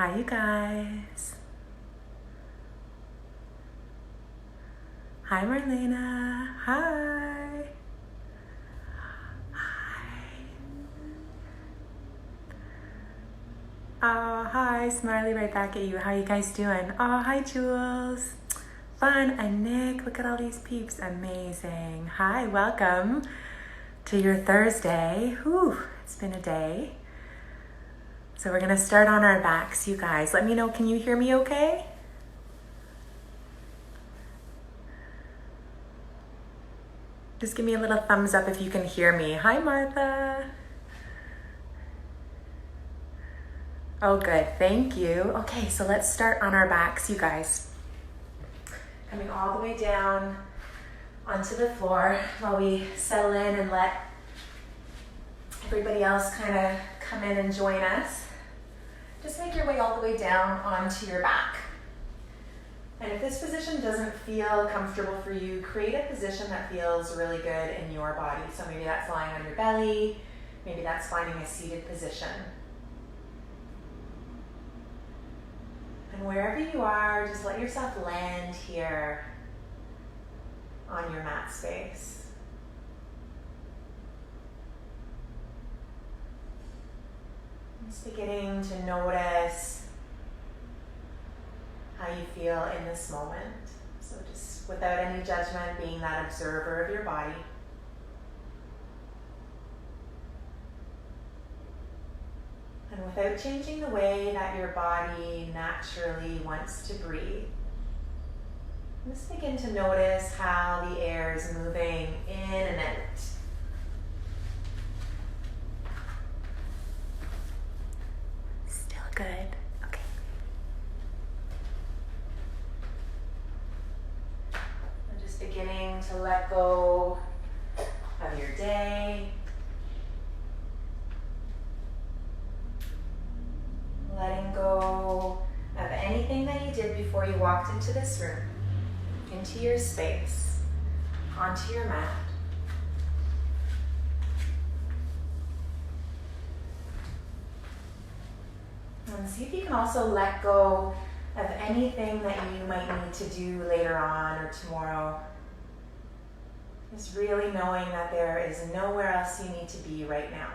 Hi, you guys. Hi, Marlena. Hi. Hi. Oh, hi. Smiley right back at you. How you guys doing? Oh, hi, Jules. Fun. And Nick. Look at all these peeps. Amazing. Hi, welcome to your Thursday. Whew, it's been a day. So we're going to start on our backs, you guys. Let me know, can you hear me okay? Just give me a little thumbs up if you can hear me. Hi, Martha. Oh, good. Thank you. Okay, so let's start on our backs, you guys. Coming all the way down onto the floor while we settle in and let everybody else kind of come in and join us. Just make your way all the way down onto your back. And if this position doesn't feel comfortable for you, create a position that feels really good in your body. So maybe that's lying on your belly, maybe that's finding a seated position. And wherever you are, just let yourself land here on your mat space. Just beginning to notice how you feel in this moment. So just without any judgment, being that observer of your body. And without changing the way that your body naturally wants to breathe, just begin to notice how the air is moving in and out. Still good. Okay. And just beginning to let go of your day. Letting go of anything that you did before you walked into this room, into your space, onto your mat. And see if you can also let go of anything that you might need to do later on or tomorrow. Just really knowing that there is nowhere else you need to be right now.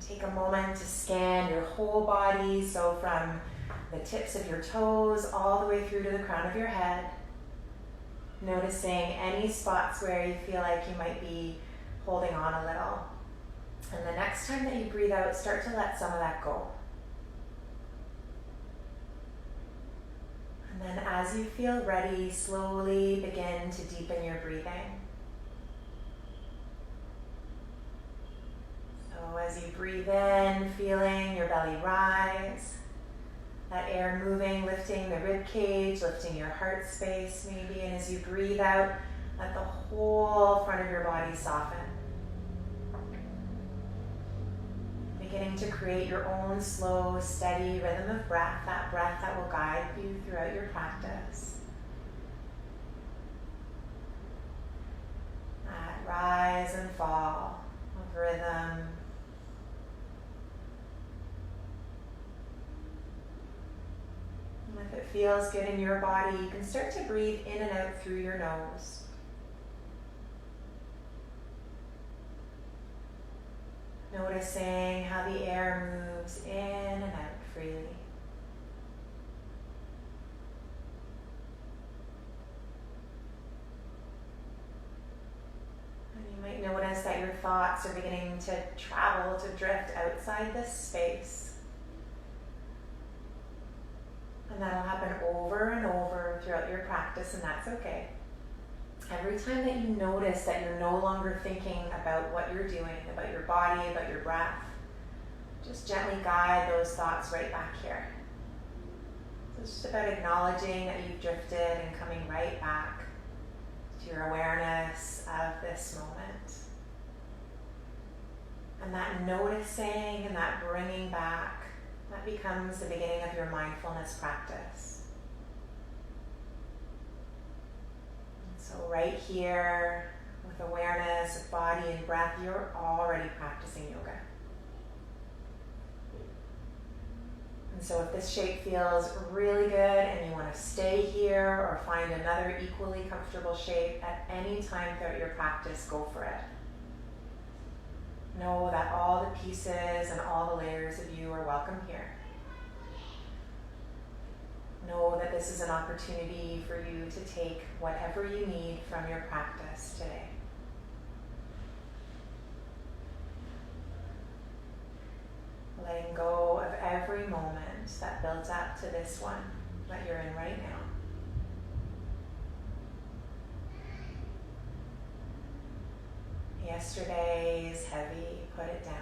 Take a moment to scan your whole body, so from the tips of your toes all the way through to the crown of your head. Noticing any spots where you feel like you might be holding on a little. And the next time that you breathe out, start to let some of that go. And then as you feel ready, slowly begin to deepen your breathing. So as you breathe in, feeling your belly rise, that air moving, lifting the rib cage, lifting your heart space maybe, and as you breathe out, let the whole front of your body soften. Beginning to create your own slow, steady rhythm of breath, that breath that will guide you throughout your practice. That rise and fall of rhythm. And if it feels good in your body, you can start to breathe in and out through your nose. Noticing how the air moves in and out freely. And you might notice that your thoughts are beginning to travel, to drift outside this space. And that'll happen over and over throughout your practice, and that's okay. Every time that you notice that you're no longer thinking about what you're doing, about your body, about your breath, just gently guide those thoughts right back here. So it's just about acknowledging that you've drifted and coming right back to your awareness of this moment. And that noticing and that bringing back, that becomes the beginning of your mindfulness practice. So right here, with awareness of body and breath, you're already practicing yoga. And so if this shape feels really good and you want to stay here or find another equally comfortable shape at any time throughout your practice, go for it. Know that all the pieces and all the layers of you are welcome here. Know that this is an opportunity for you to take whatever you need from your practice today. Letting go of every moment that builds up to this one that you're in right now. Yesterday is heavy, put it down.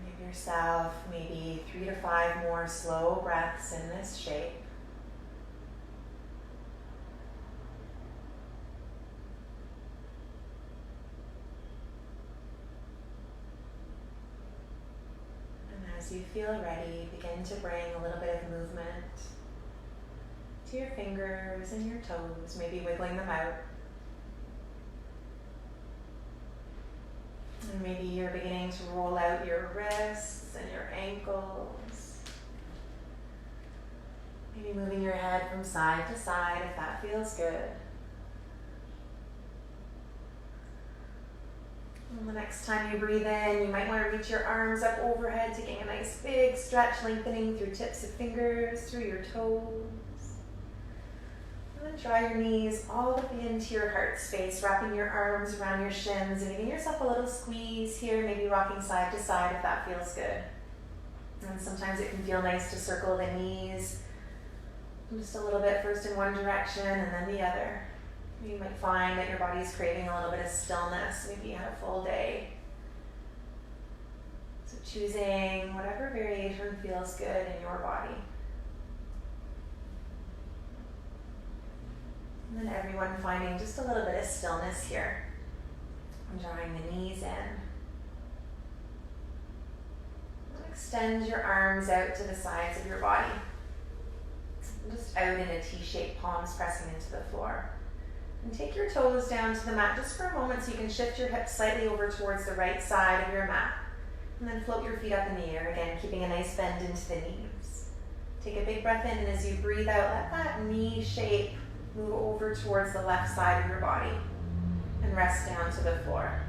Give yourself maybe 3 to 5 more slow breaths in this shape. As you feel ready, begin to bring a little bit of movement to your fingers and your toes, maybe wiggling them out. And maybe you're beginning to roll out your wrists and your ankles. Maybe moving your head from side to side if that feels good. And the next time you breathe in, you might want to reach your arms up overhead, taking a nice big stretch, lengthening through tips of fingers, through your toes. And then draw your knees all the way into your heart space, wrapping your arms around your shins and giving yourself a little squeeze here, maybe rocking side to side if that feels good. And sometimes it can feel nice to circle the knees just a little bit, first in one direction and then the other. You might find that your body's craving a little bit of stillness. Maybe you had a full day. So choosing whatever variation feels good in your body. And then everyone finding just a little bit of stillness here. And drawing the knees in. And extend your arms out to the sides of your body. Just out in a T-shaped, palms pressing into the floor. And take your toes down to the mat just for a moment so you can shift your hips slightly over towards the right side of your mat. And then float your feet up in the air, again, keeping a nice bend into the knees. Take a big breath in, and as you breathe out, let that knee shape move over towards the left side of your body. And rest down to the floor.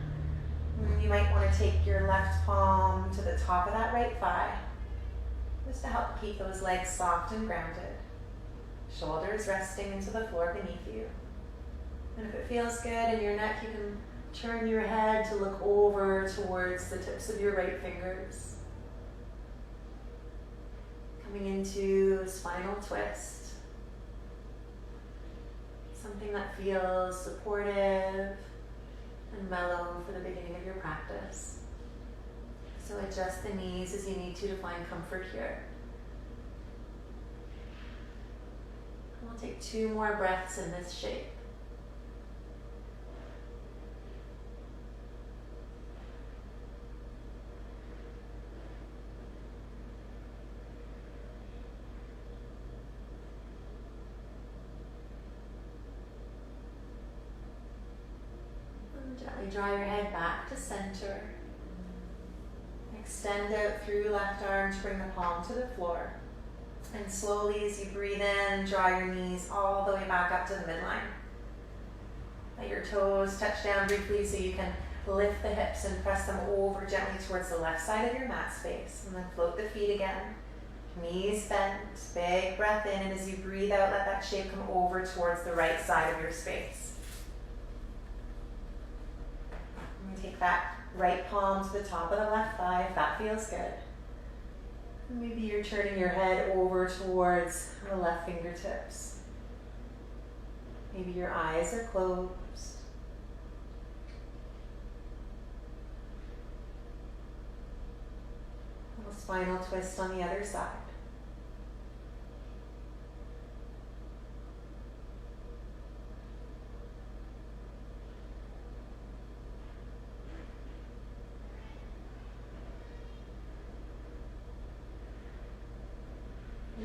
And you might want to take your left palm to the top of that right thigh, just to help keep those legs soft and grounded. Shoulders resting into the floor beneath you. And if it feels good in your neck, you can turn your head to look over towards the tips of your right fingers. Coming into a spinal twist. Something that feels supportive and mellow for the beginning of your practice. So adjust the knees as you need to find comfort here. And we'll take 2 more breaths in this shape. Gently draw your head back to center. Extend out through left arm to bring the palm to the floor. And slowly as you breathe in, draw your knees all the way back up to the midline. Let your toes touch down briefly so you can lift the hips and press them over gently towards the left side of your mat space. And then float the feet again. Knees bent, big breath in, and as you breathe out, let that shape come over towards the right side of your space. Take that right palm to the top of the left thigh if that feels good. Maybe you're turning your head over towards the left fingertips. Maybe your eyes are closed. A little spinal twist on the other side.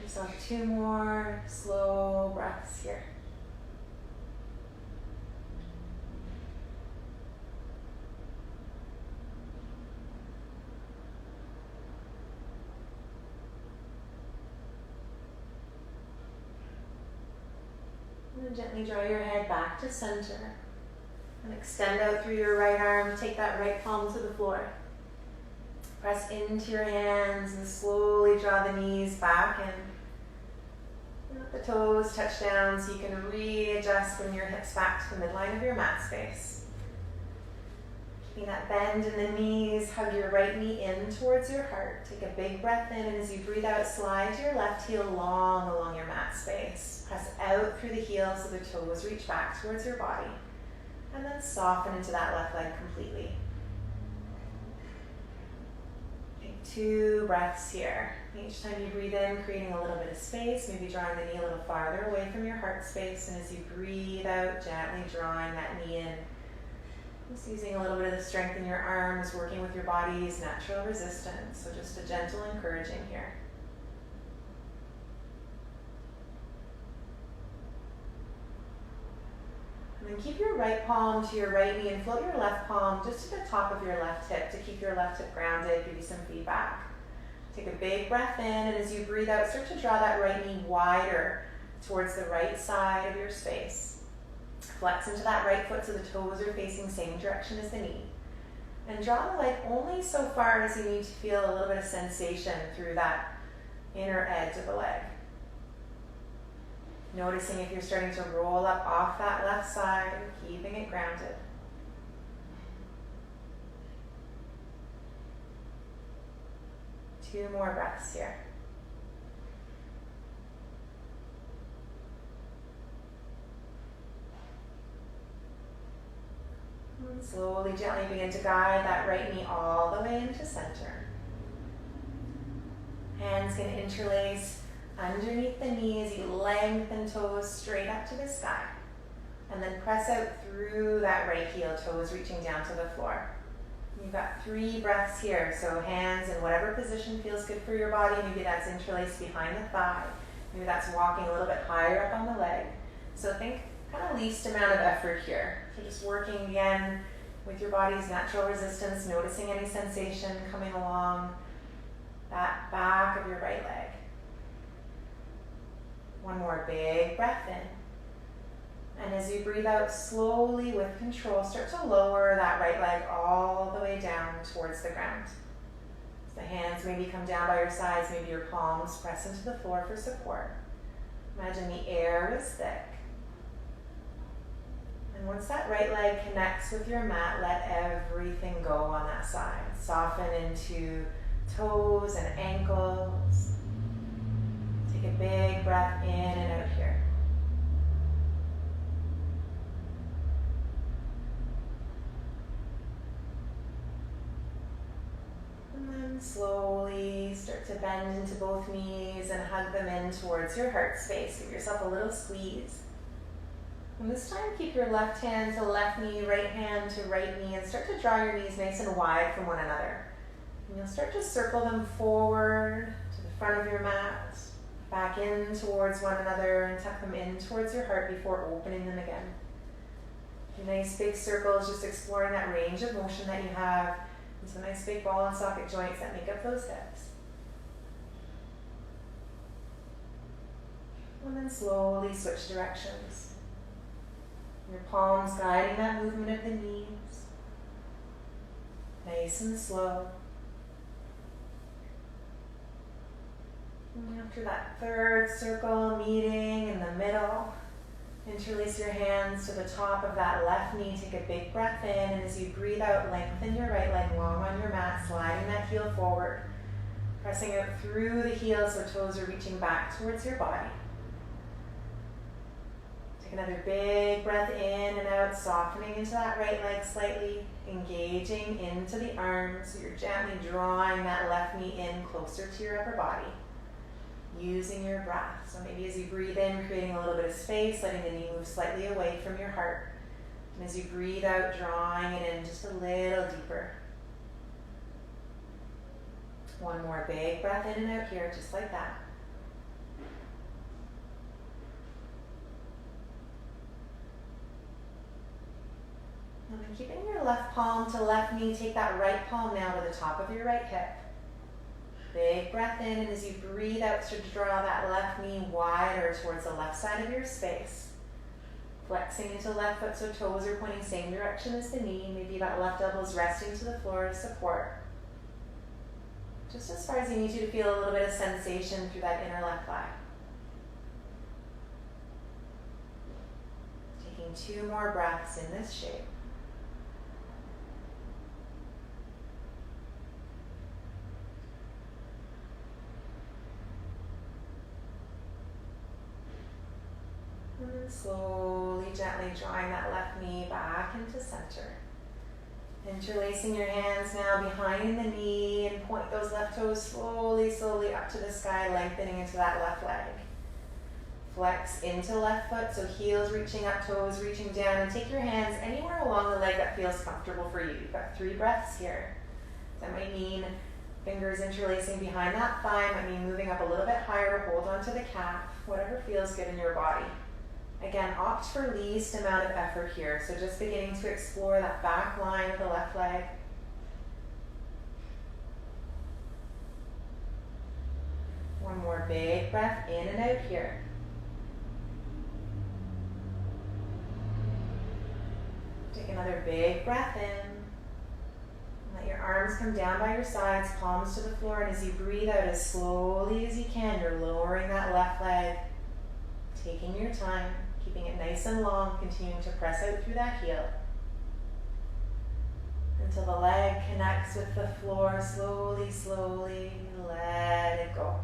So 2 more slow breaths here. And then gently draw your head back to center. And extend out through your right arm. Take that right palm to the floor. Press into your hands and slowly draw the knees back in. Let the toes touch down so you can readjust when your hips back to the midline of your mat space. Keeping that bend in the knees, hug your right knee in towards your heart. Take a big breath in, and as you breathe out, slide your left heel long along your mat space. Press out through the heel so the toes reach back towards your body. And then soften into that left leg completely. Take 2 breaths here. Each time you breathe in, creating a little bit of space, maybe drawing the knee a little farther away from your heart space. And as you breathe out, gently drawing that knee in. Just using a little bit of the strength in your arms, working with your body's natural resistance. So just a gentle encouraging here. And then keep your right palm to your right knee and float your left palm just to the top of your left hip to keep your left hip grounded, give you some feedback. Take a big breath in, and as you breathe out, start to draw that right knee wider towards the right side of your space. Flex into that right foot so the toes are facing same direction as the knee. And draw the leg only so far as you need to feel a little bit of sensation through that inner edge of the leg. Noticing if you're starting to roll up off that left side, keeping it grounded. Two more breaths here. And slowly, gently begin to guide that right knee all the way into center. Hands can interlace underneath the knees. You lengthen toes straight up to the sky. And then press out through that right heel, toes reaching down to the floor. You've got 3 breaths here, so hands in whatever position feels good for your body. Maybe that's interlaced behind the thigh. Maybe that's walking a little bit higher up on the leg. So think kind of least amount of effort here. So just working again with your body's natural resistance, noticing any sensation coming along that back of your right leg. One more big breath in. And as you breathe out slowly with control, start to lower that right leg all the way down towards the ground. So the hands maybe come down by your sides, maybe your palms press into the floor for support. Imagine the air is thick. And once that right leg connects with your mat, let everything go on that side. Soften into toes and ankles. Take a big breath in and out here. And then slowly start to bend into both knees and hug them in towards your heart space. Give yourself a little squeeze. And this time, keep your left hand to left knee, right hand to right knee, and start to draw your knees nice and wide from one another. And you'll start to circle them forward to the front of your mat, back in towards one another, and tuck them in towards your heart before opening them again. Nice big circles, just exploring that range of motion that you have. And some nice big ball and socket joints that make up those hips. And then slowly switch directions. Your palms guiding that movement of the knees. Nice and slow. And after that 3rd circle meeting in the middle, interlace your hands to the top of that left knee. Take a big breath in, and as you breathe out, lengthen your right leg long on your mat, sliding that heel forward. Pressing out through the heel so toes are reaching back towards your body. Take another big breath in and out, softening into that right leg slightly, engaging into the arms. So you're gently drawing that left knee in closer to your upper body, using your breath. So maybe as you breathe in, creating a little bit of space, letting the knee move slightly away from your heart. And as you breathe out, drawing it in just a little deeper. One more big breath in and out here, just like that. And then keeping your left palm to left knee, take that right palm now to the top of your right hip. Big breath in, and as you breathe out, start to draw that left knee wider towards the left side of your space. Flexing into left foot so toes are pointing same direction as the knee. Maybe that left elbow is resting to the floor to support. Just as far as you need to feel a little bit of sensation through that inner left thigh. Taking 2 more breaths in this shape. And then slowly, gently drawing that left knee back into center. Interlacing your hands now behind the knee and point those left toes slowly, slowly up to the sky, lengthening into that left leg. Flex into left foot, so heels reaching up, toes reaching down, and take your hands anywhere along the leg that feels comfortable for you. You've got 3 breaths here. That might mean fingers interlacing behind that thigh, might mean moving up a little bit higher to hold onto the calf, whatever feels good in your body. Again, opt for least amount of effort here. So just beginning to explore that back line of the left leg. One more big breath in and out here. Take another big breath in. Let your arms come down by your sides, palms to the floor, and as you breathe out as slowly as you can, you're lowering that left leg, taking your time. Keeping it nice and long, continuing to press out through that heel. Until the leg connects with the floor, slowly, slowly, let it go.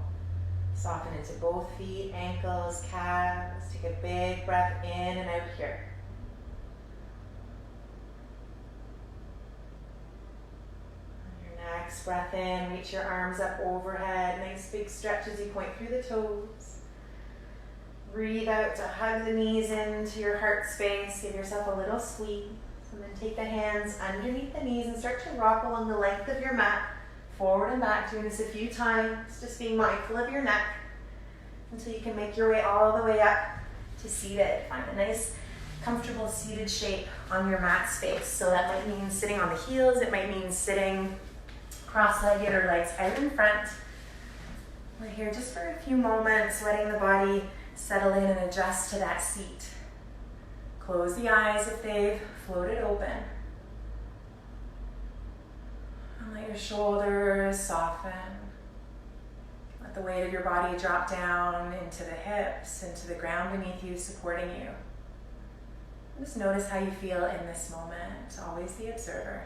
Soften into both feet, ankles, calves. Take a big breath in and out here. On your next breath in, reach your arms up overhead. Nice big stretch as you point through the toes. Breathe out to hug the knees into your heart space. Give yourself a little squeeze. And then take the hands underneath the knees and start to rock along the length of your mat, forward and back. Doing this a few times, just being mindful of your neck until you can make your way all the way up to seated. Find a nice, comfortable seated shape on your mat space. So that might mean sitting on the heels. It might mean sitting cross-legged or legs out in front. We're here just for a few moments, letting the body settle in and adjust to that seat. Close the eyes if they've floated open. And let your shoulders soften. Let the weight of your body drop down into the hips, into the ground beneath you, supporting you. Just notice how you feel in this moment. Always the observer.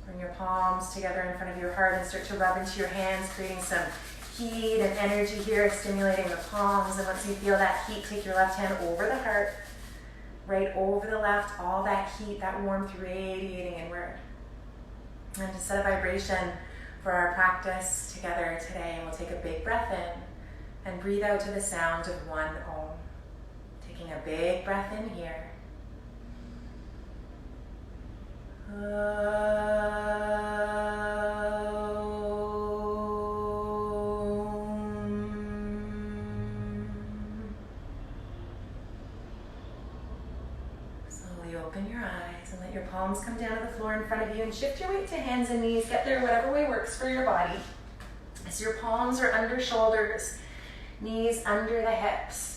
Bring your palms together in front of your heart and start to rub into your hands, creating some heat and energy here, stimulating the palms. And once you feel that heat, take your left hand over the heart, right over the left, all that heat, that warmth radiating inward. And to set a vibration for our practice together today, we'll take a big breath in and breathe out to the sound of 1 Om. Taking a big breath in here. Slowly open your eyes and let your palms come down to the floor in front of you and shift your weight to hands and knees. Get there whatever way works for your body. So your palms are under shoulders, knees under the hips.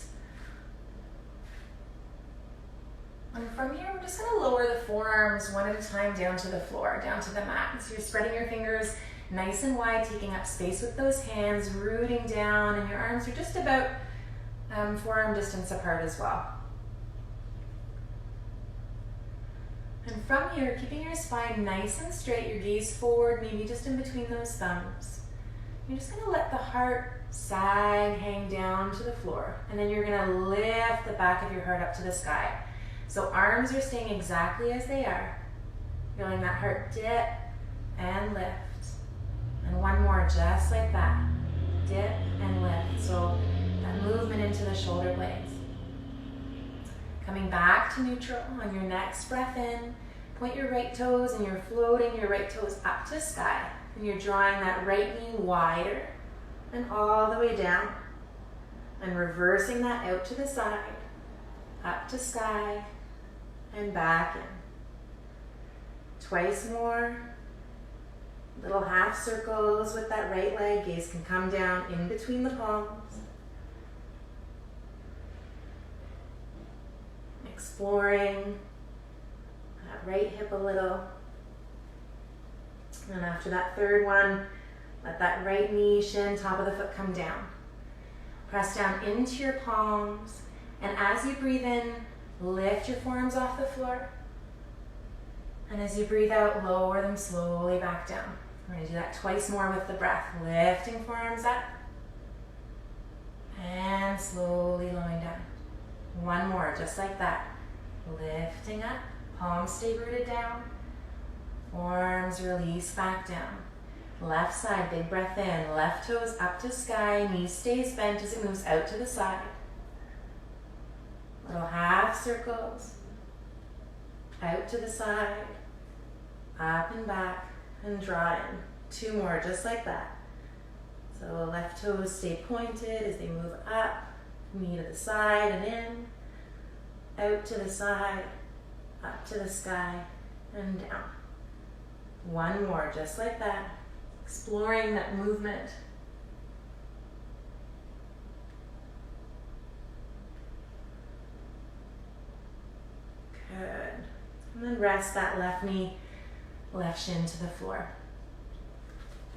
And from here, we're just going to lower the forearms one at a time down to the floor, down to the mat. So you're spreading your fingers nice and wide, taking up space with those hands, rooting down, and your arms are just about forearm distance apart as well. And from here, keeping your spine nice and straight, your gaze forward, maybe just in between those thumbs. You're just going to let the heart sag, hang down to the floor. And then you're going to lift the back of your heart up to the sky. So arms are staying exactly as they are. Feeling that heart dip and lift. And one more just like that. Dip and lift. So that movement into the shoulder blades. Coming back to neutral on your next breath in. Point your right toes and you're floating your right toes up to sky. And you're drawing that right knee wider and all the way down. And reversing that out to the side. Up to sky. And back in. Twice more. Little half circles with that right leg. Gaze can come down in between the palms. Exploring that right hip a little. And after that third one, let that right knee, shin, top of the foot come down. Press down into your palms. And as you breathe in, lift your forearms off the floor. And as you breathe out, lower them slowly back down. We're going to do that twice more with the breath. Lifting forearms up. And slowly lowering down. One more, just like that. Lifting up. Palms stay rooted down. Forearms release back down. Left side, big breath in. Left toes up to sky. Knee stays bent as it moves out to the side. Little half circles. Out to the side. Up and back. And draw in. Two more, just like that. So left toes stay pointed as they move up. Knee to the side and in. Out to the side. Up to the sky. And down. One more, just like that. Exploring that movement. Good. And then rest that left knee, left shin to the floor.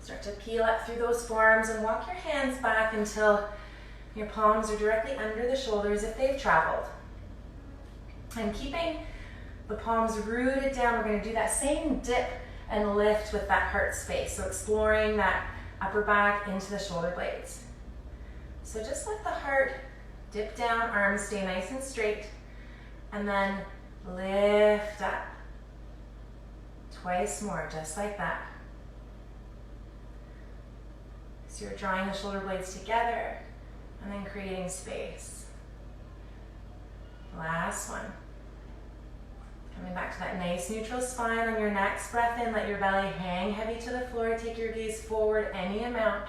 Start to peel up through those forearms and walk your hands back until your palms are directly under the shoulders if they've traveled. And keeping the palms rooted down, we're going to do that same dip and lift with that heart space. So exploring that upper back into the shoulder blades. So just let the heart dip down, arms stay nice and straight, and then lift up. Twice more, just like that. So you're drawing the shoulder blades together and then creating space. Last one. Coming back to that nice neutral spine. On your next breath in, let your belly hang heavy to the floor. Take your gaze forward any amount.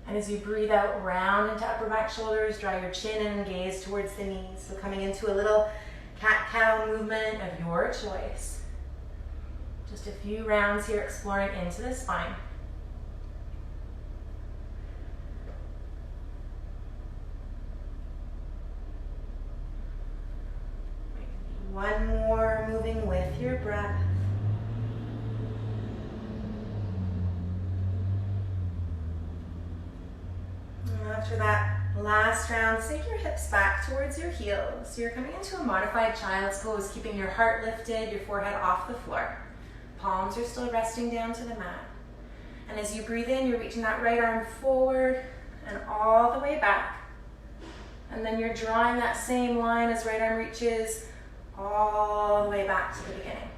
And as you breathe out, round into upper back shoulders, draw your chin in and gaze towards the knees. So coming into a little cat-cow movement of your choice. Just a few rounds here, exploring into the spine. One more, moving with your breath. And after that last round, sink your hips back towards your heels. So you're coming into a modified child's pose, keeping your heart lifted, your forehead off the floor. Palms are still resting down to the mat. And as you breathe in, you're reaching that right arm forward and all the way back. And then you're drawing that same line as right arm reaches all the way back to the beginning.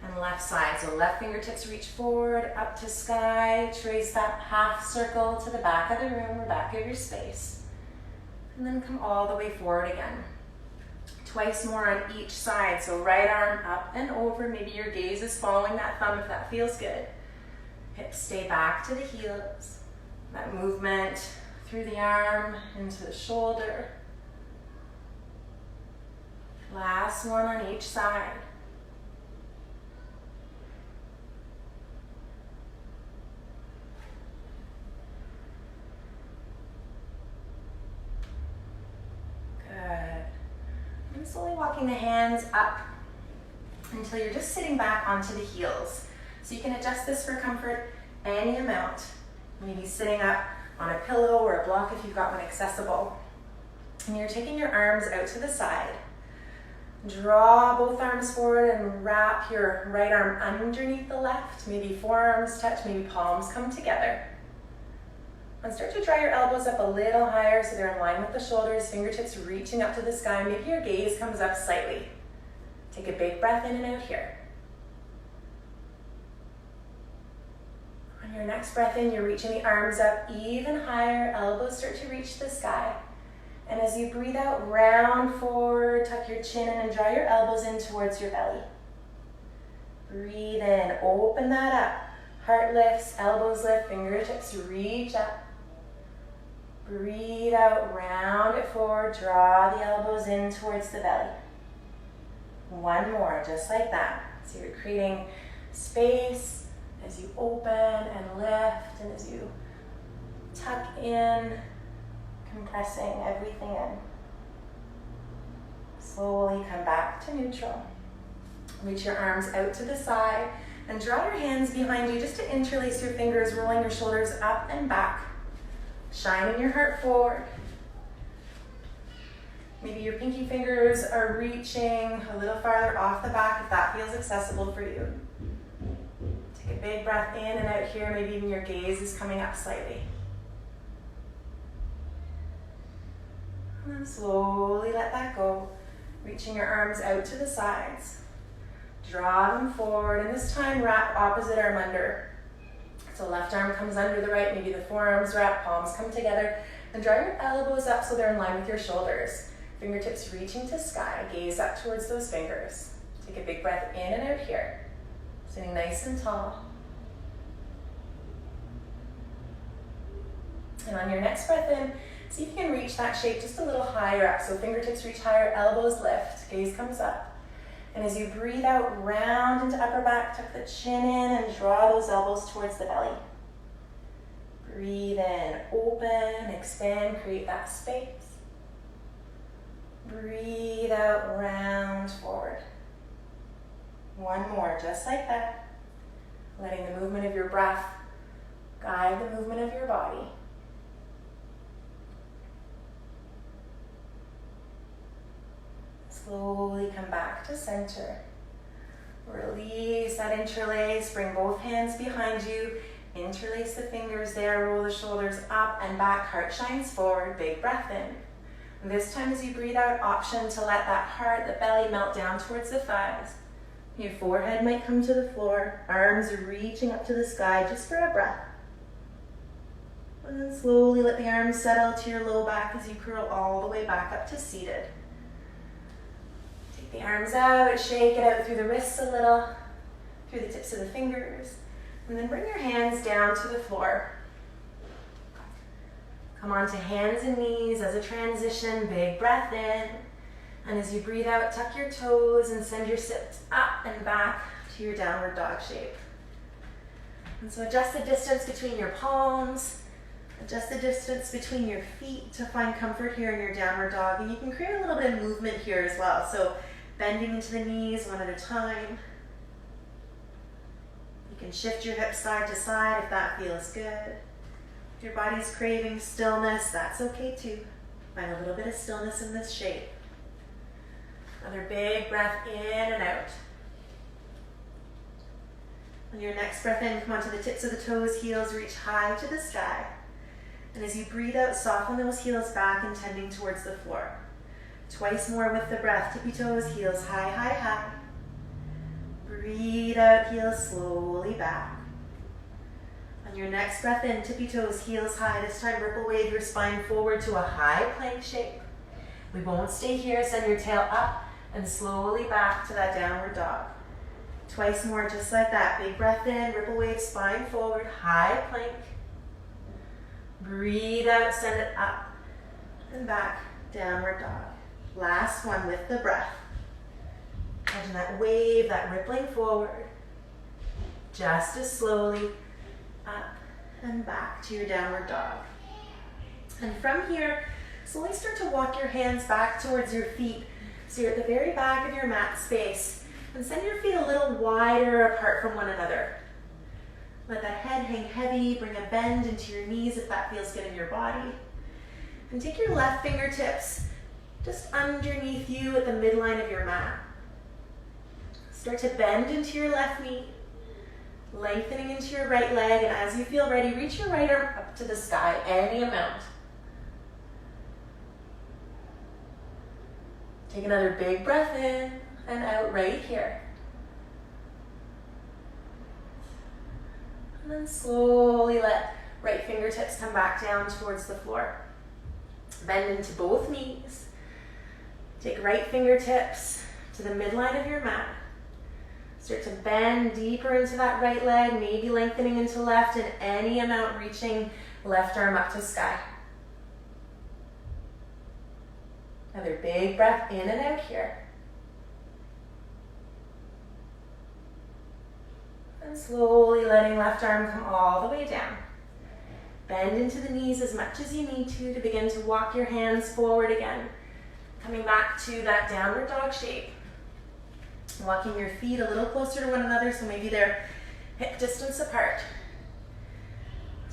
And left side, so left fingertips reach forward, up to sky, trace that half circle to the back of the room or back of your space. And then come all the way forward again. Twice more on each side, so right arm up and over. Maybe your gaze is following that thumb if that feels good. Hips stay back to the heels. That movement through the arm into the shoulder. Last one on each side. Good. And slowly walking the hands up until you're just sitting back onto the heels. So you can adjust this for comfort any amount. Maybe sitting up on a pillow or a block if you've got one accessible. And you're taking your arms out to the side. Draw both arms forward and wrap your right arm underneath the left. Maybe forearms touch, maybe palms come together. And start to draw your elbows up a little higher so they're in line with the shoulders, fingertips reaching up to the sky. Maybe your gaze comes up slightly. Take a big breath in and out here. On your next breath in, you're reaching the arms up even higher. Elbows start to reach the sky. And as you breathe out, round forward, tuck your chin in and draw your elbows in towards your belly. Breathe in, open that up. Heart lifts, elbows lift, fingertips reach up. Breathe out, round it forward, draw the elbows in towards the belly. One more, just like that. So you're creating space As you open and lift, and as you tuck in, compressing everything in. Slowly come back to neutral. Reach your arms out to the side and draw your hands behind you just to interlace your fingers, rolling your shoulders up and back. Shining your heart forward. Maybe your pinky fingers are reaching a little farther off the back if that feels accessible for you. Take a big breath in and out here. Maybe even your gaze is coming up slightly. And then slowly let that go. Reaching your arms out to the sides. Draw them forward, and this time wrap opposite arm under. So left arm comes under the right, maybe the forearms wrap, palms come together, and draw your elbows up so they're in line with your shoulders. Fingertips reaching to sky, gaze up towards those fingers. Take a big breath in and out here. Sitting nice and tall. And on your next breath in, see if you can reach that shape just a little higher up. So fingertips reach higher, elbows lift, gaze comes up. And as you breathe out, round into upper back, tuck the chin in and draw those elbows towards the belly. Breathe in, open, expand, create that space. Breathe out, round forward. One more, just like that. Letting the movement of your breath guide the movement of your body. Slowly come back to center. Release that interlace. Bring both hands behind you. Interlace the fingers there. Roll the shoulders up and back. Heart shines forward. Big breath in. And this time as you breathe out, option to let that heart, the belly melt down towards the thighs. Your forehead might come to the floor. Arms are reaching up to the sky just for a breath. And then slowly let the arms settle to your low back as you curl all the way back up to seated. The arms out, shake it out through the wrists a little, through the tips of the fingers, and then bring your hands down to the floor. Come on to hands and knees as a transition, big breath in, and as you breathe out, tuck your toes and send your hips up and back to your downward dog shape. And so adjust the distance between your palms, adjust the distance between your feet to find comfort here in your downward dog, and you can create a little bit of movement here as well. So bending into the knees one at a time. You can shift your hips side to side if that feels good. If your body's craving stillness, that's okay too. Find a little bit of stillness in this shape. Another big breath in and out. On your next breath in, come onto the tips of the toes, heels reach high to the sky. And as you breathe out, soften those heels back, intending towards the floor. Twice more with the breath. Tippy toes, heels high, high, high. Breathe out, heels slowly back. On your next breath in, tippy toes, heels high. This time, ripple wave your spine forward to a high plank shape. We won't stay here. Send your tail up and slowly back to that downward dog. Twice more, just like that. Big breath in, ripple wave, spine forward, high plank. Breathe out, send it up and back, downward dog. Last one with the breath. Imagine that wave, that rippling forward. Just as slowly up and back to your downward dog. And from here, slowly start to walk your hands back towards your feet. So you're at the very back of your mat space. And send your feet a little wider apart from one another. Let that head hang heavy. Bring a bend into your knees if that feels good in your body. And take your left fingertips just underneath you at the midline of your mat. Start to bend into your left knee, lengthening into your right leg, and as you feel ready, reach your right arm up to the sky, any amount. Take another big breath in and out right here. And then slowly let right fingertips come back down towards the floor. Bend into both knees. Take right fingertips to the midline of your mat. Start to bend deeper into that right leg, maybe lengthening into left, and any amount reaching left arm up to sky. Another big breath in and out here. And slowly slowly letting left arm come all the way down. Bend into the knees as much as you need to begin to walk your hands forward again. Coming back to that downward dog shape. Walking your feet a little closer to one another, so maybe they're hip distance apart.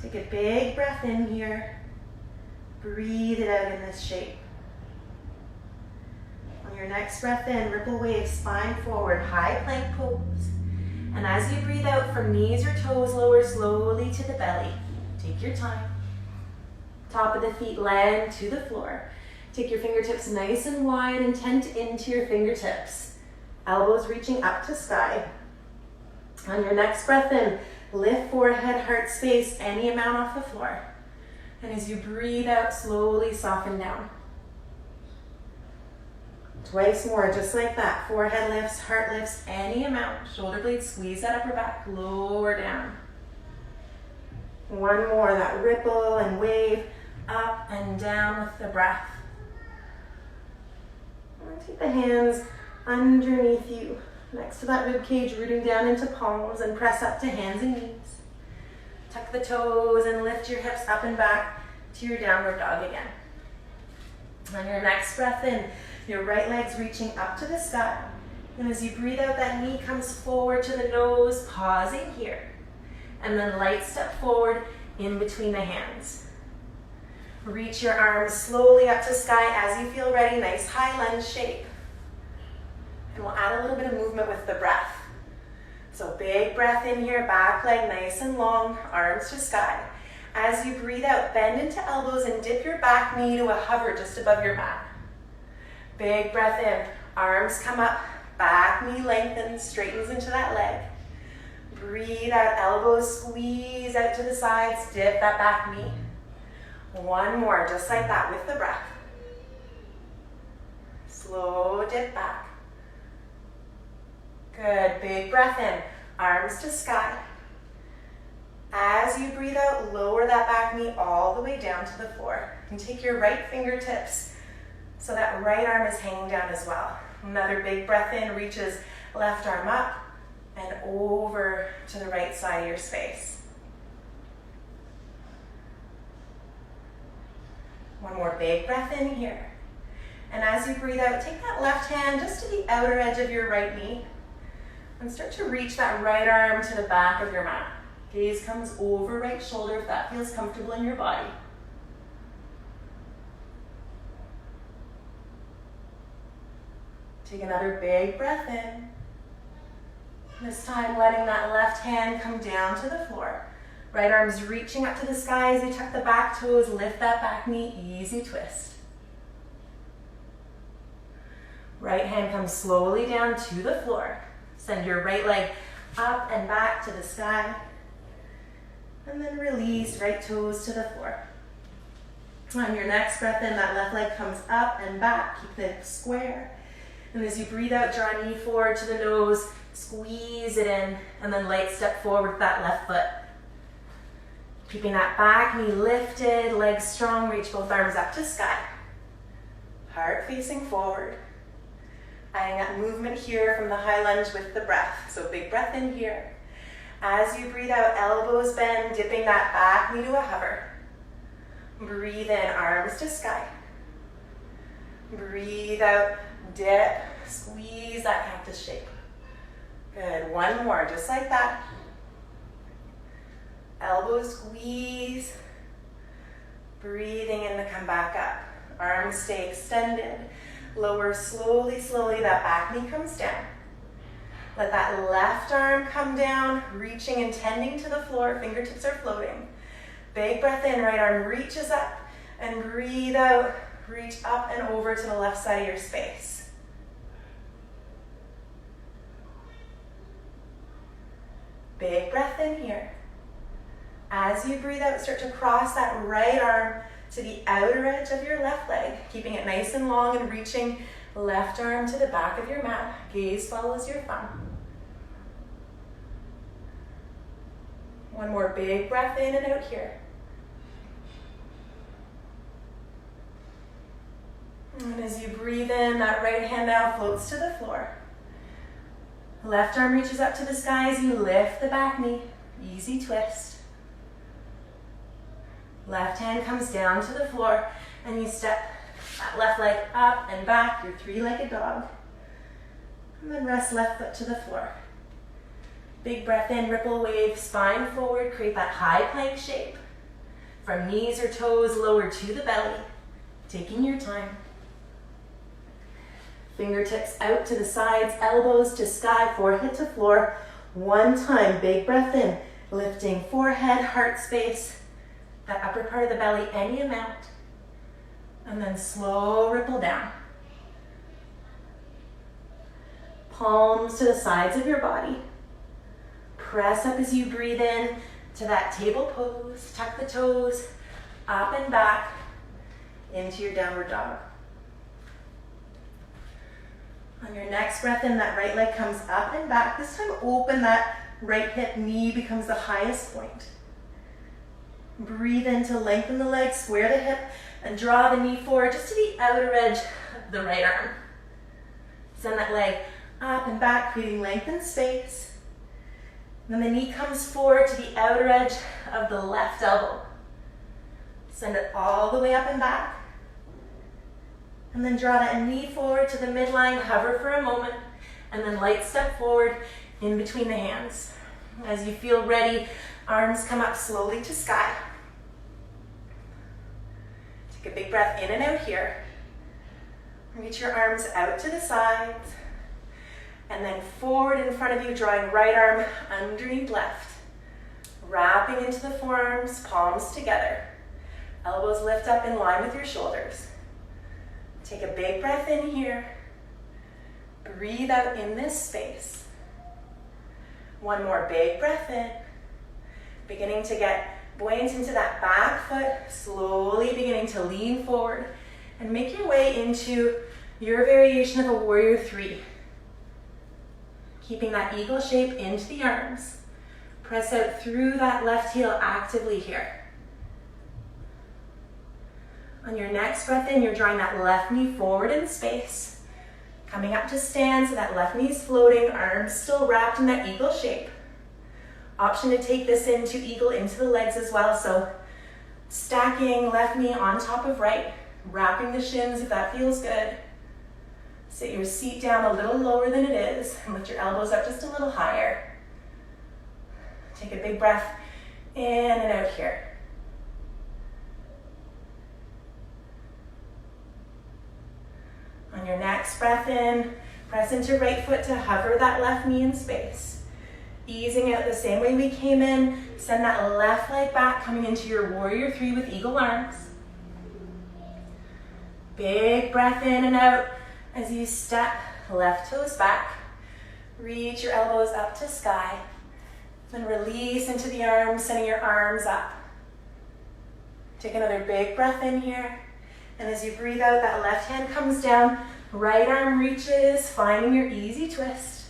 Take a big breath in here. Breathe it out in this shape. On your next breath in, ripple wave, spine forward, high plank pose. And as you breathe out from knees or toes, lower slowly to the belly. Take your time. Top of the feet land to the floor. Take your fingertips nice and wide and tent into your fingertips. Elbows reaching up to sky. On your next breath in, lift forehead, heart space, any amount off the floor. And as you breathe out, slowly soften down. Twice more, just like that. Forehead lifts, heart lifts, any amount. Shoulder blades, squeeze that upper back, lower down. One more, that ripple and wave, up and down with the breath. And take the hands underneath you, next to that rib cage, rooting down into palms, and press up to hands and knees. Tuck the toes and lift your hips up and back to your downward dog again. On your next breath in, your right leg's reaching up to the sky. And as you breathe out, that knee comes forward to the nose, pausing here. And then light step forward in between the hands. Reach your arms slowly up to sky as you feel ready, nice high lunge shape. And we'll add a little bit of movement with the breath. So big breath in here, back leg nice and long, arms to sky. As you breathe out, bend into elbows and dip your back knee to a hover just above your mat. Big breath in, arms come up, back knee lengthens, straightens into that leg. Breathe out, elbows squeeze out to the sides, dip that back knee. One more, just like that with the breath. Slow dip back. Good, big breath in, arms to sky. As you breathe out, lower that back knee all the way down to the floor. And take your right fingertips so that right arm is hanging down as well. Another big breath in, reaches left arm up and over to the right side of your space. One more big breath in here. And as you breathe out, take that left hand just to the outer edge of your right knee and start to reach that right arm to the back of your mat. Gaze comes over right shoulder if that feels comfortable in your body. Take another big breath in. This time letting that left hand come down to the floor. Right arm's reaching up to the sky as you tuck the back toes, lift that back knee, easy twist. Right hand comes slowly down to the floor. Send your right leg up and back to the sky. And then release, right toes to the floor. On your next breath in, that left leg comes up and back. Keep the hips square. And as you breathe out, draw knee forward to the nose, squeeze it in, and then light step forward with that left foot. Keeping that back knee lifted, legs strong, reach both arms up to sky. Heart facing forward. Adding that movement here from the high lunge with the breath. So big breath in here. As you breathe out, elbows bend, dipping that back knee to a hover. Breathe in, arms to sky. Breathe out, dip, squeeze that cactus shape. Good, one more, just like that. Elbows squeeze. Breathing in to come back up. Arms stay extended. Lower slowly, slowly, that back knee comes down. Let that left arm come down, reaching and tending to the floor, fingertips are floating. Big breath in, right arm reaches up, and breathe out, reach up and over to the left side of your space. Big breath in here. As you breathe out, start to cross that right arm to the outer edge of your left leg, keeping it nice and long and reaching left arm to the back of your mat. Gaze follows your thumb. One more big breath in and out here. And as you breathe in, that right hand now floats to the floor. Left arm reaches up to the sky as you lift the back knee. Easy twist. Left hand comes down to the floor and you step that left leg up and back, your three-legged dog. And then rest left foot to the floor. Big breath in, ripple wave, spine forward, create that high plank shape. From knees or toes lower to the belly, taking your time. Fingertips out to the sides, elbows to sky, forehead to floor. One time, big breath in, lifting forehead, heart space, that upper part of the belly, any amount. And then slow ripple down. Palms to the sides of your body. Press up as you breathe in to that table pose. Tuck the toes up and back into your downward dog. On your next breath in, that right leg comes up and back. This time open that right hip, knee becomes the highest point. Breathe in to lengthen the leg, square the hip, and draw the knee forward just to the outer edge of the right arm. Send that leg up and back, creating length and space. Then the knee comes forward to the outer edge of the left elbow. Send it all the way up and back. And then draw that knee forward to the midline, hover for a moment, and then light step forward in between the hands. As you feel ready, arms come up slowly to sky. Take a big breath in and out here. Reach your arms out to the sides. And then forward in front of you, drawing right arm underneath left. Wrapping into the forearms, palms together. Elbows lift up in line with your shoulders. Take a big breath in here. Breathe out in this space. One more big breath in. Beginning to get buoyant into that back foot, slowly beginning to lean forward and make your way into your variation of a warrior three. Keeping that eagle shape into the arms. Press out through that left heel actively here. On your next breath in, you're drawing that left knee forward in space. Coming up to stand, so that left knee is floating, arms still wrapped in that eagle shape. Option to take this into eagle into the legs as well, so stacking left knee on top of right, wrapping the shins if that feels good. Sit your seat down a little lower than it is, and lift your elbows up just a little higher. Take a big breath in and out here. On your next breath in, press into right foot to hover that left knee in space. Easing out the same way we came in, send that left leg back, coming into your warrior three with eagle arms. Big breath in and out as you step left toes back. Reach your elbows up to sky. Then release into the arms, sending your arms up. Take another big breath in here. And as you breathe out, that left hand comes down, right arm reaches, finding your easy twist.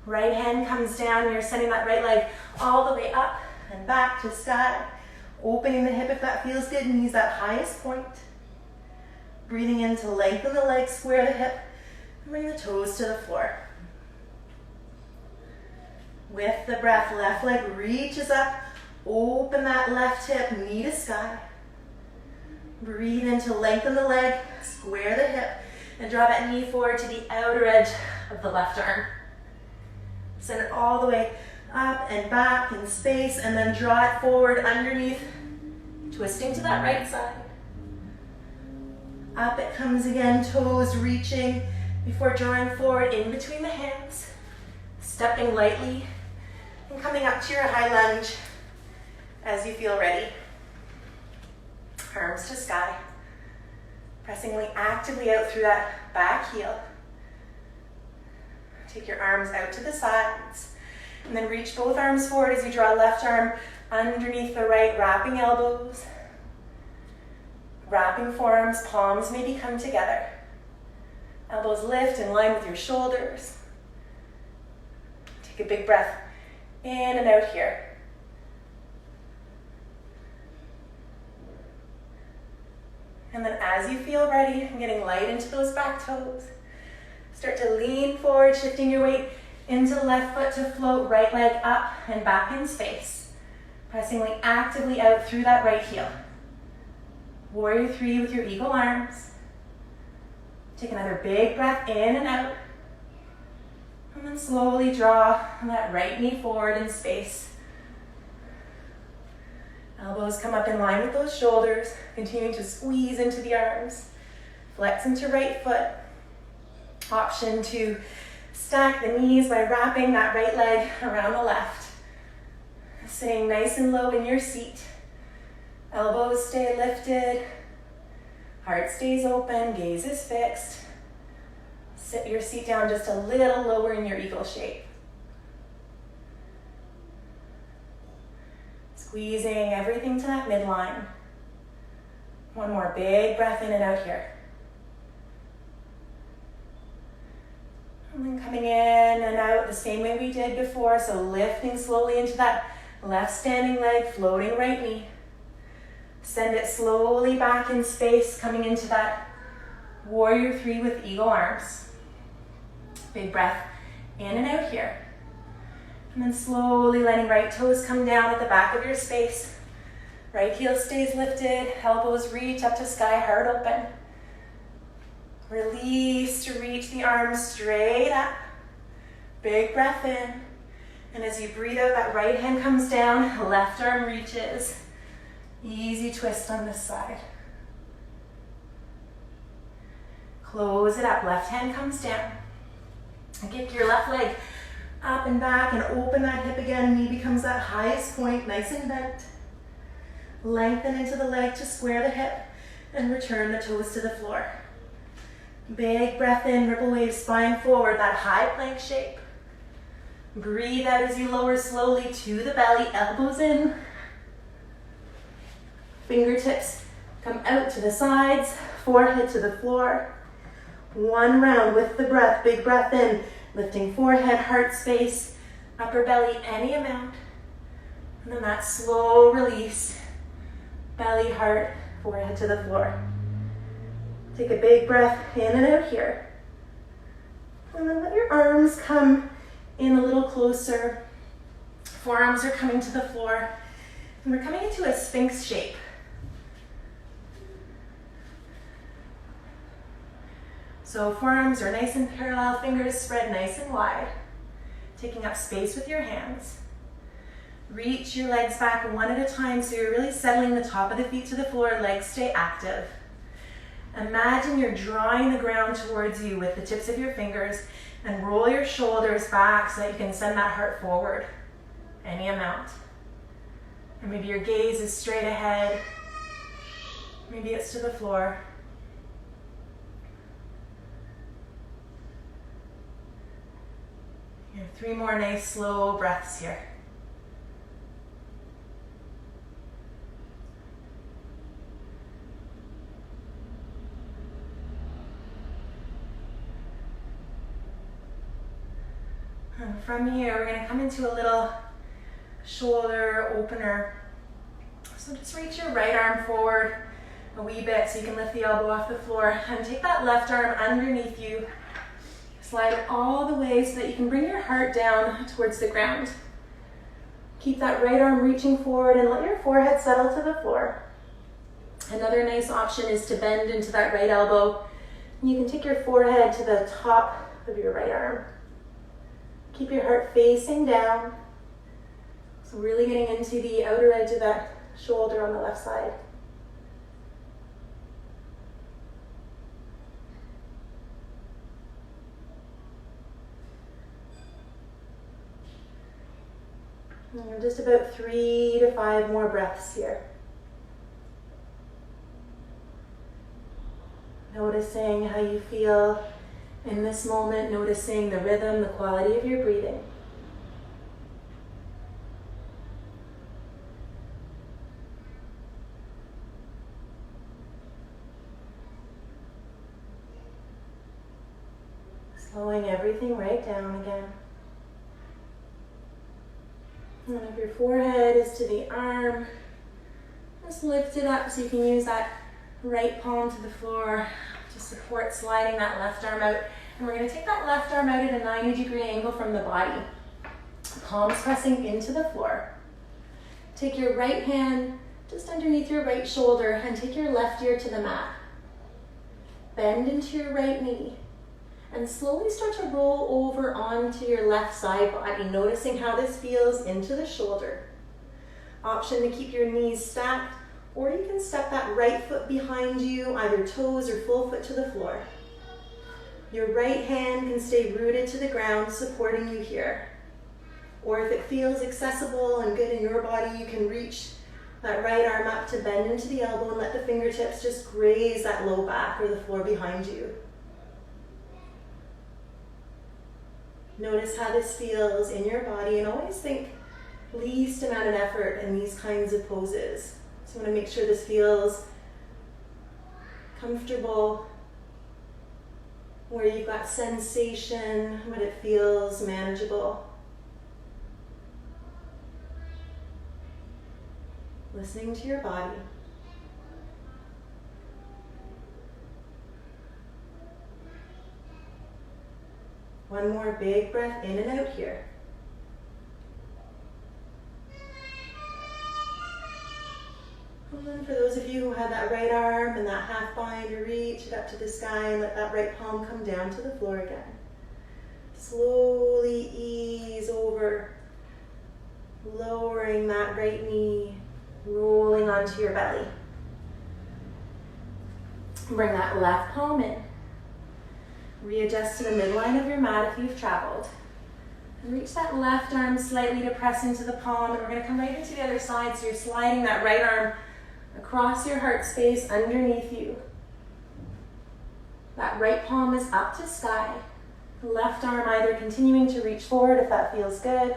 Right hand comes down, you're sending that right leg all the way up and back to sky. Opening the hip if that feels good, knees that highest point. Breathing in to lengthen the leg, square the hip, and bring the toes to the floor. With the breath, left leg reaches up, open that left hip, knee to sky. Breathe in to lengthen the leg, square the hip, and draw that knee forward to the outer edge of the left arm. Send it all the way up and back in space, and then draw it forward underneath, twisting to that right side. Up it comes again, toes reaching before drawing forward in between the hands, stepping lightly, and coming up to your high lunge as you feel ready. Arms to sky, pressing actively out through that back heel. Take your arms out to the sides, and then reach both arms forward as you draw left arm underneath the right, wrapping elbows, wrapping forearms, palms maybe come together. Elbows lift in line with your shoulders. Take a big breath in and out here. And then as you feel ready, getting light into those back toes, start to lean forward, shifting your weight Into left foot to float, right leg up and back in space. Pressing actively out through that right heel. Warrior 3 with your eagle arms. Take another big breath in and out. And then slowly draw that right knee forward in space. Elbows come up in line with those shoulders, continuing to squeeze into the arms. Flex into right foot. Option to stack the knees by wrapping that right leg around the left. Sitting nice and low in your seat. Elbows stay lifted. Heart stays open, gaze is fixed. Sit your seat down just a little lower in your eagle shape. Squeezing everything to that midline. One more big breath in and out here. And then coming in and out the same way we did before. So lifting slowly into that left standing leg, floating right knee. Send it slowly back in space, coming into that warrior 3 with eagle arms. Big breath in and out here. And then slowly letting right toes come down at the back of your space. Right heel stays lifted, elbows reach up to sky, heart open. Release to reach the arms straight up. Big breath in. And as you breathe out, that right hand comes down, left arm reaches. Easy twist on this side. Close it up, left hand comes down. And kick your left leg up and back and open that hip again. Knee becomes that highest point, nice and bent. Lengthen into the leg to square the hip and return the toes to the floor. Big breath in, ripple wave, spine forward, that high plank shape. Breathe out as you lower slowly to the belly, elbows in. Fingertips come out to the sides, forehead to the floor. One round with the breath, big breath in, lifting forehead, heart space, upper belly, any amount. And then that slow release, belly, heart, forehead to the floor. Take a big breath in and out here. And then let your arms come in a little closer. Forearms are coming to the floor. And we're coming into a sphinx shape. So forearms are nice and parallel, fingers spread nice and wide. Taking up space with your hands. Reach your legs back one at a time so you're really settling the top of the feet to the floor, legs stay active. Imagine you're drawing the ground towards you with the tips of your fingers and roll your shoulders back so that you can send that heart forward, any amount. And maybe your gaze is straight ahead. Maybe it's to the floor. You have 3 more nice slow breaths here. And from here, we're going to come into a little shoulder opener. So just reach your right arm forward a wee bit so you can lift the elbow off the floor and take that left arm underneath you. Slide it all the way so that you can bring your heart down towards the ground. Keep that right arm reaching forward and let your forehead settle to the floor. Another nice option is to bend into that right elbow. You can take your forehead to the top of your right arm. Keep your heart facing down. So really getting into the outer edge of that shoulder on the left side. And just about 3 to 5 more breaths here. Noticing how you feel in this moment, noticing the rhythm, the quality of your breathing. Slowing everything right down again. And if your forehead is to the arm, just lift it up so you can use that right palm to the floor to support sliding that left arm out And we're going to take that left arm out at a 90-degree angle from the body. Palms pressing into the floor. Take your right hand just underneath your right shoulder and take your left ear to the mat. Bend into your right knee and slowly start to roll over onto your left side body, noticing how this feels into the shoulder. Option to keep your knees stacked, or you can step that right foot behind you, either toes or full foot to the floor. Your right hand can stay rooted to the ground, supporting you here. Or if it feels accessible and good in your body, you can reach that right arm up to bend into the elbow and let the fingertips just graze that low back or the floor behind you. Notice how this feels in your body, and always think least amount of effort in these kinds of poses. So I want to make sure this feels comfortable, where you've got sensation, but it feels manageable. Listening to your body. One more big breath in and out here. And then for those of you who had that right arm and that half bind, reach it up to the sky and let that right palm come down to the floor again. Slowly ease over, lowering that right knee, rolling onto your belly. Bring that left palm in. Readjust to the midline of your mat if you've traveled. And reach that left arm slightly to press into the palm, and we're going to come right into the other side, so you're sliding that right arm across your heart space underneath you. That right palm is up to sky. The left arm either continuing to reach forward if that feels good,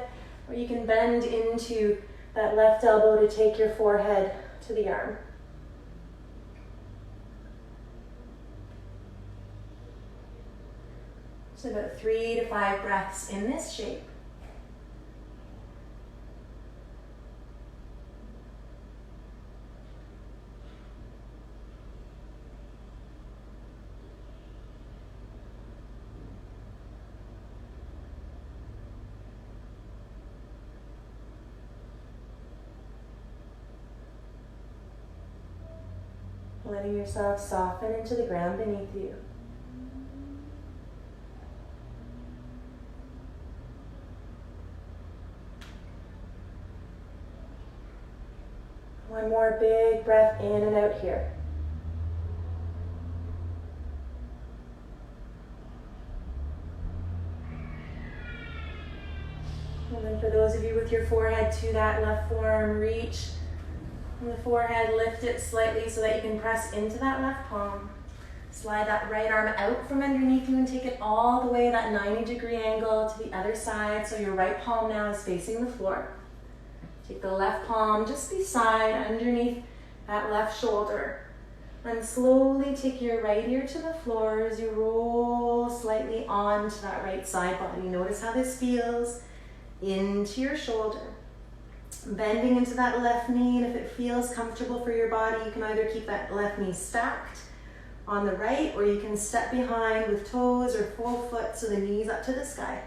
or you can bend into that left elbow to take your forehead to the arm. So about 3 to 5 breaths in this shape. Letting yourself soften into the ground beneath you. One more big breath in and out here. And then for those of you with your forehead to that left forearm, reach from the forehead, lift it slightly so that you can press into that left palm. Slide that right arm out from underneath you and take it all the way that 90-degree angle to the other side, so your right palm now is facing the floor. Take the left palm just beside, underneath that left shoulder. And slowly take your right ear to the floor as you roll slightly onto that right side body. Notice how this feels into your shoulder. Bending into that left knee, and if it feels comfortable for your body, you can either keep that left knee stacked on the right, or you can step behind with toes or full foot so the knee's up to the sky.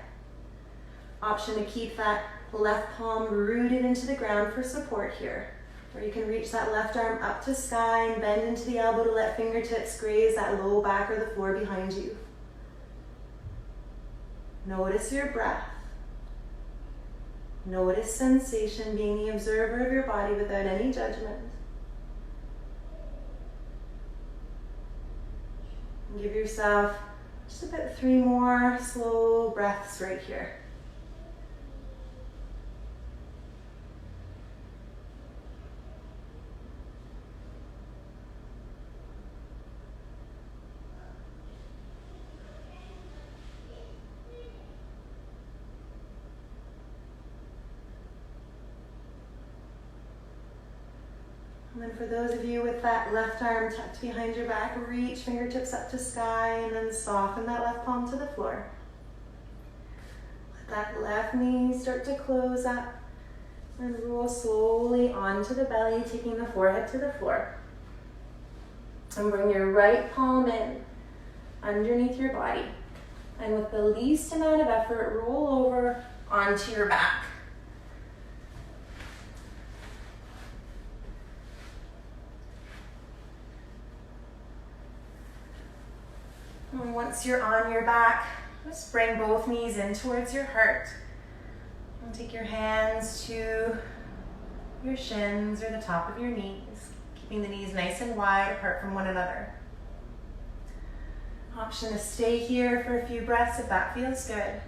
Option to keep that left palm rooted into the ground for support here. Or you can reach that left arm up to sky and bend into the elbow to let fingertips graze that low back or the floor behind you. Notice your breath. Notice sensation, being the observer of your body without any judgment. And give yourself just about 3 more slow breaths right here. And then for those of you with that left arm tucked behind your back, reach fingertips up to sky and then soften that left palm to the floor. Let that left knee start to close up and roll slowly onto the belly, taking the forehead to the floor. And bring your right palm in underneath your body. And with the least amount of effort, roll over onto your back. And once you're on your back, just bring both knees in towards your heart. And take your hands to your shins or the top of your knees, keeping the knees nice and wide apart from one another. Option to stay here for a few breaths if that feels good.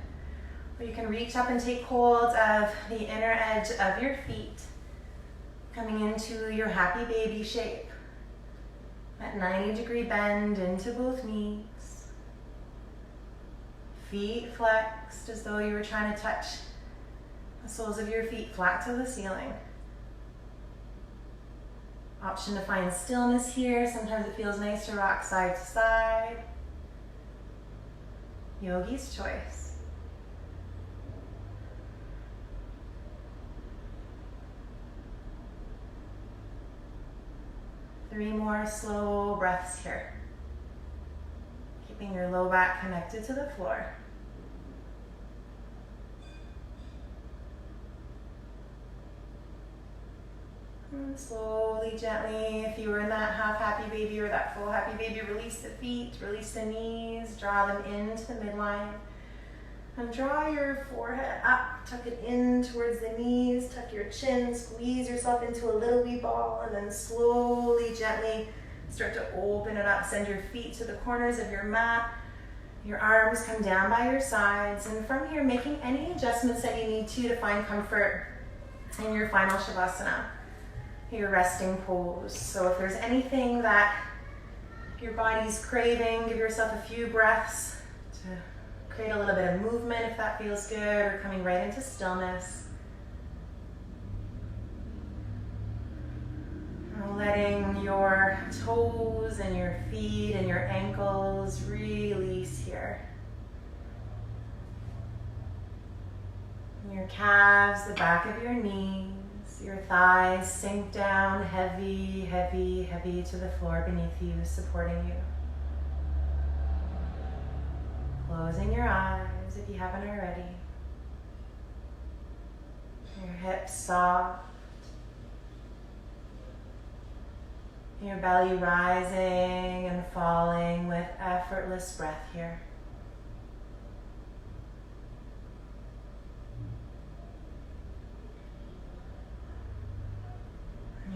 Or you can reach up and take hold of the inner edge of your feet, coming into your happy baby shape. That 90-degree bend into both knees. Feet flexed as though you were trying to touch the soles of your feet flat to the ceiling. Option to find stillness here. Sometimes it feels nice to rock side to side. Yogi's choice. Three more slow breaths here. Keeping your low back connected to the floor. And slowly, gently, if you were in that half happy baby or that full happy baby, release the feet, release the knees, draw them into the midline. And draw your forehead up, tuck it in towards the knees, tuck your chin, squeeze yourself into a little wee ball, and then slowly, gently start to open it up. Send your feet to the corners of your mat. Your arms come down by your sides. And from here, making any adjustments that you need to find comfort in your final Shavasana, your resting pose. So if there's anything that your body's craving, give yourself a few breaths to create a little bit of movement if that feels good, or coming right into stillness. Letting your toes and your feet and your ankles release here. Your calves, the back of your knees, your thighs sink down heavy, heavy, heavy to the floor beneath you, supporting you. Closing your eyes if you haven't already. Your hips soft. Your belly rising and falling with effortless breath here.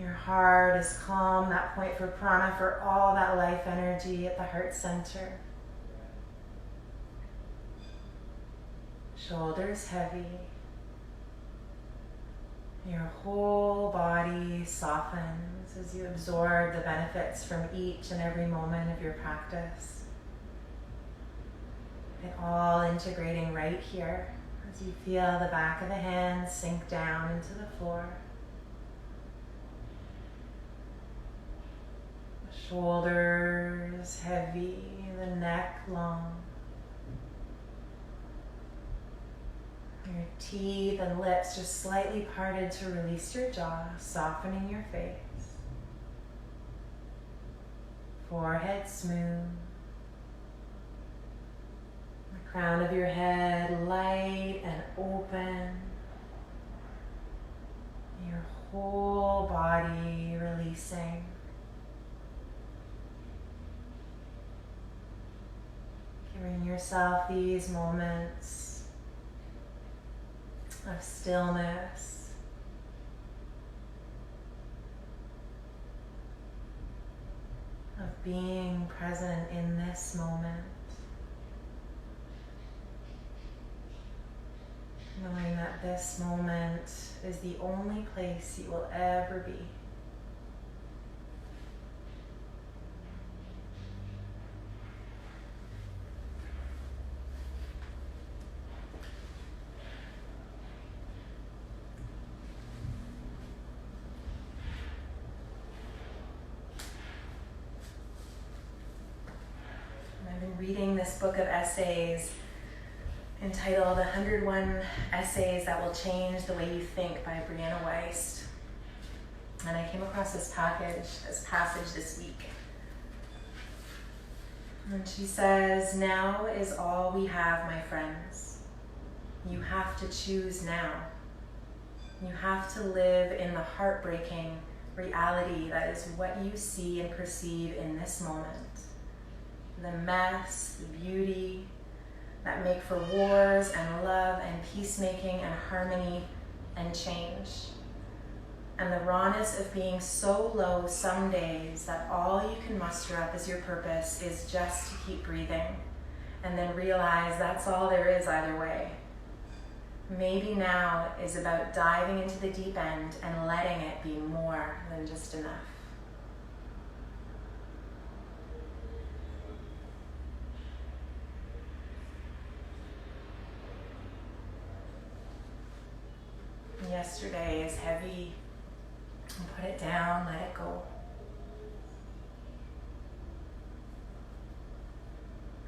Your heart is calm, that point for prana, for all that life energy at the heart center. Shoulders heavy. Your whole body softens as you absorb the benefits from each and every moment of your practice. It all integrating right here as you feel the back of the hands sink down into the floor. The shoulders heavy, the neck long. Your teeth and lips just slightly parted to release your jaw, softening your face. Forehead smooth. The crown of your head light and open. Your whole body releasing. Giving yourself these moments of stillness, of being present in this moment, knowing that this moment is the only place you will ever be. Reading this book of essays entitled 101 Essays That Will Change the Way You Think by Brianna Wiest. And I came across this passage this week. And she says, now is all we have, my friends. You have to choose now. You have to live in the heartbreaking reality that is what you see and perceive in this moment. The mess, the beauty that make for wars and love and peacemaking and harmony and change. And the rawness of being so low some days that all you can muster up as your purpose is just to keep breathing and then realize that's all there is either way. Maybe now is about diving into the deep end and letting it be more than just enough. Yesterday is heavy. Put it down, let it go.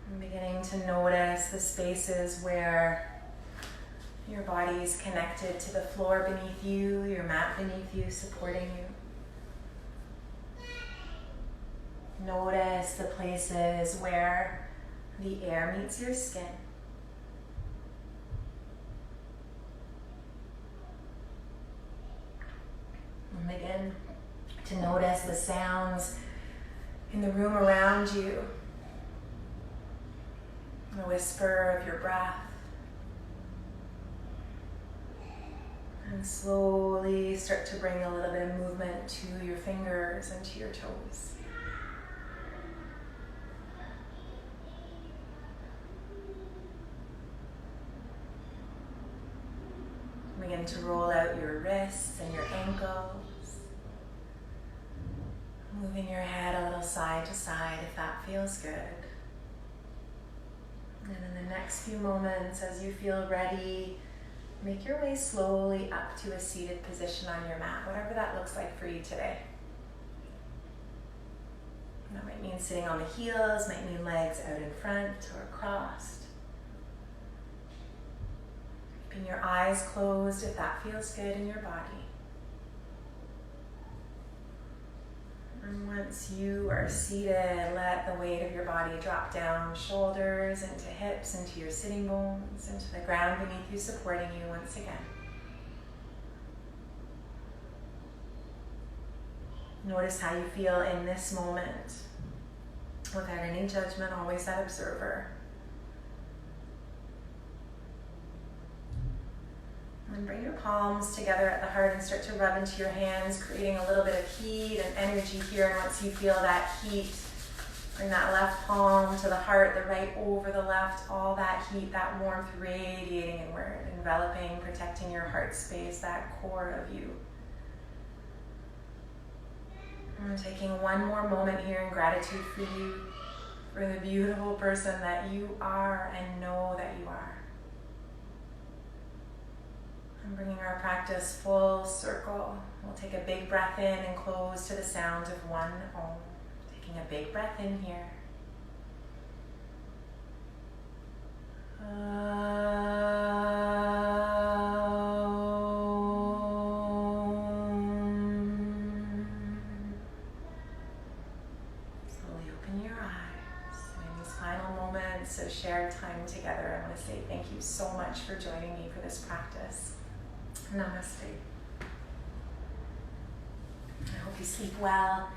I'm beginning to notice the spaces where your body is connected to the floor beneath you, your mat beneath you, supporting you. Notice the places where the air meets your skin. And begin to notice the sounds in the room around you. The whisper of your breath. And slowly start to bring a little bit of movement to your fingers and to your toes. Begin to roll out your wrists and your ankles. Moving your head a little side to side if that feels good. And in the next few moments, as you feel ready, make your way slowly up to a seated position on your mat, whatever that looks like for you today. That might mean sitting on the heels, might mean legs out in front or crossed. Keeping your eyes closed if that feels good in your body. And once you are seated, let the weight of your body drop down, shoulders into hips, into your sitting bones, into the ground beneath you, supporting you once again. Notice how you feel in this moment, without any judgment, always that observer. And bring your palms together at the heart and start to rub into your hands, creating a little bit of heat and energy here. And once you feel that heat, bring that left palm to the heart, the right over the left, all that heat, that warmth radiating inward, enveloping, protecting your heart space, that core of you. And taking one more moment here in gratitude for you, for the beautiful person that you are and know that you are. And bringing our practice full circle, we'll take a big breath in and close to the sound of one Om. Taking a big breath in here. Slowly open your eyes. And in these final moments of shared time together, I want to say thank you so much for joining me for this practice. Namaste. I hope you sleep well.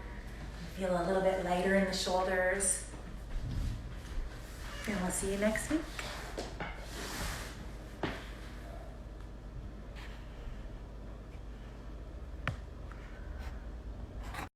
You feel a little bit lighter in the shoulders. And we'll see you next week.